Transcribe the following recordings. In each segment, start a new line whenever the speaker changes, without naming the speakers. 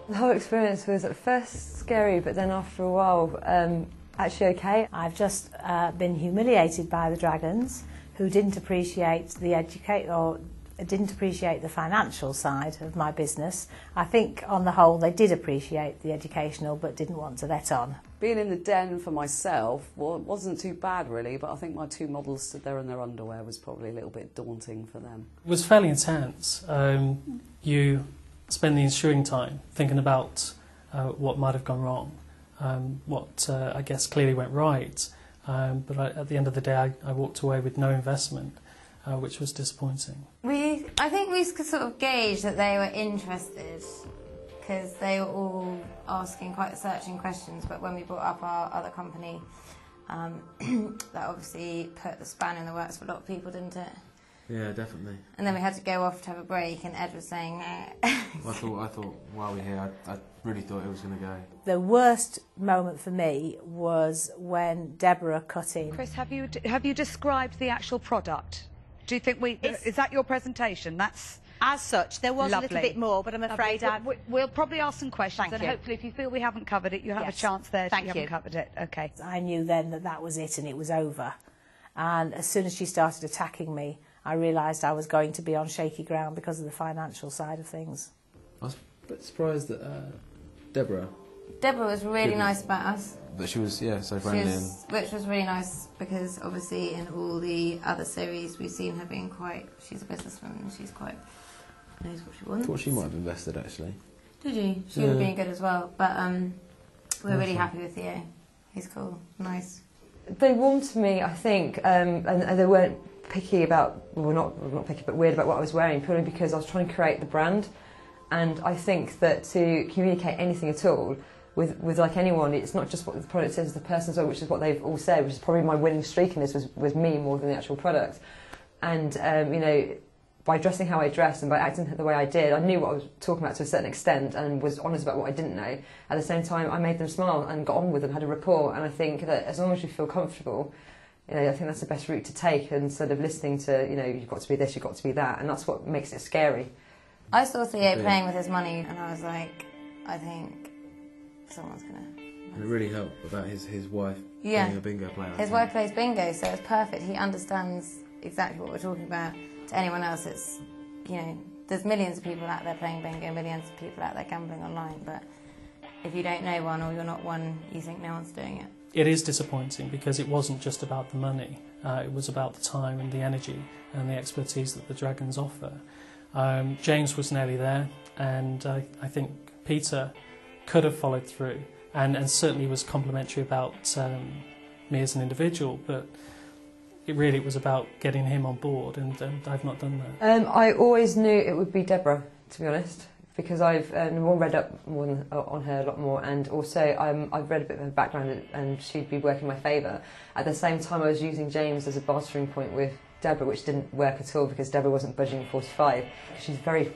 The whole experience was at first scary, but then after a while, actually okay.
I've just been humiliated by the dragons, who didn't appreciate the financial side of my business. I think on the whole they did appreciate the educational, but didn't want to let on.
Being in the den for myself, well, it wasn't too bad really, but I think my two models stood there in their underwear was probably a little bit daunting for them.
It was fairly intense. You spend the ensuing time thinking about what might have gone wrong, what I guess clearly went right, but at the end of the day I walked away with no investment, which was disappointing.
I think we could sort of gauge that they were interested because they were all asking quite searching questions, but when we brought up our other company, that obviously put the span in the works for a lot of people, didn't it?
Yeah, definitely.
And then we had to go off to have a break, and Ed was saying,
I thought while we're here, I really thought it was going to go.
The worst moment for me was when Deborah cut in.
Chris, have you described the actual product? Do you think is that your presentation? That's
as such. There was
lovely.
A little bit more, but I'm afraid
we'll probably ask some questions,
Thank
and
you.
hopefully, if you feel we haven't covered it, you have a chance there.
Thank
you haven't covered it. Okay.
I knew then that that was it, and it was over. And as soon as she started attacking me, I realised I was going to be on shaky ground because of the financial side of things.
I was a bit surprised that Deborah
was really nice about us.
That she was, yeah, so friendly.
Which was really nice because obviously in all the other series we've seen her being quite, she's a businesswoman and she's quite, knows what she wants.
I thought she might have invested actually.
Did you? She would have been good as well, but we're really happy with Theo. He's cool, nice.
They warmed to me, I think, and they weren't picky about, well not picky but weird about what I was wearing, purely because I was trying to create the brand. And I think that to communicate anything at all with like anyone, it's not just what the product is, it's the person as well, which is what they've all said, which is probably my winning streak in this was me more than the actual product. And you know, by dressing how I dressed and by acting the way I did, I knew what I was talking about to a certain extent and was honest about what I didn't know. At the same time, I made them smile and got on with them, had a rapport, and I think that as long as you feel comfortable, you know, I think that's the best route to take instead of listening to, you know, you've got to be this, you've got to be that, and that's what makes it scary.
I saw Theo playing with his money and I was like, I think someone's going to...
And it really helped about his wife being a bingo player.
His wife plays bingo, so it's perfect. He understands exactly what we're talking about. To anyone else, it's, you know, there's millions of people out there playing bingo, millions of people out there gambling online, but if you don't know one or you're not one, you think no one's doing it.
It is disappointing because it wasn't just about the money, it was about the time and the energy and the expertise that the dragons offer. James was nearly there, and I think Peter could have followed through and certainly was complimentary about me as an individual, but it really was about getting him on board, and I've not done that.
I always knew it would be Deborah, to be honest, because I've read up more on her a lot more, and also I've read a bit of her background and she'd be working in my favour. At the same time I was using James as a bartering point with Deborah, which didn't work at all because Deborah wasn't budging 45. She's very...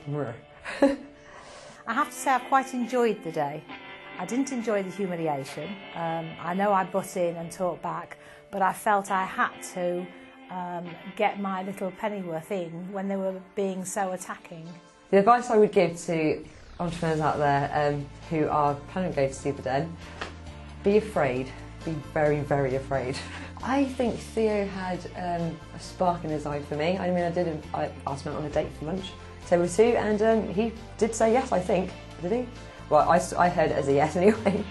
I have to say I've quite enjoyed the day. I didn't enjoy the humiliation. I know I butt in and talk back, but I felt I had to get my little pennyworth in when they were being so attacking.
The advice I would give to entrepreneurs out there who are planning to go to Super Den, be afraid, be very, very afraid. I think Theo had a spark in his eye for me. I mean, I asked him out on a date for lunch, table 2, and he did say yes, I think. Did he? Well, I heard it as a yes anyway.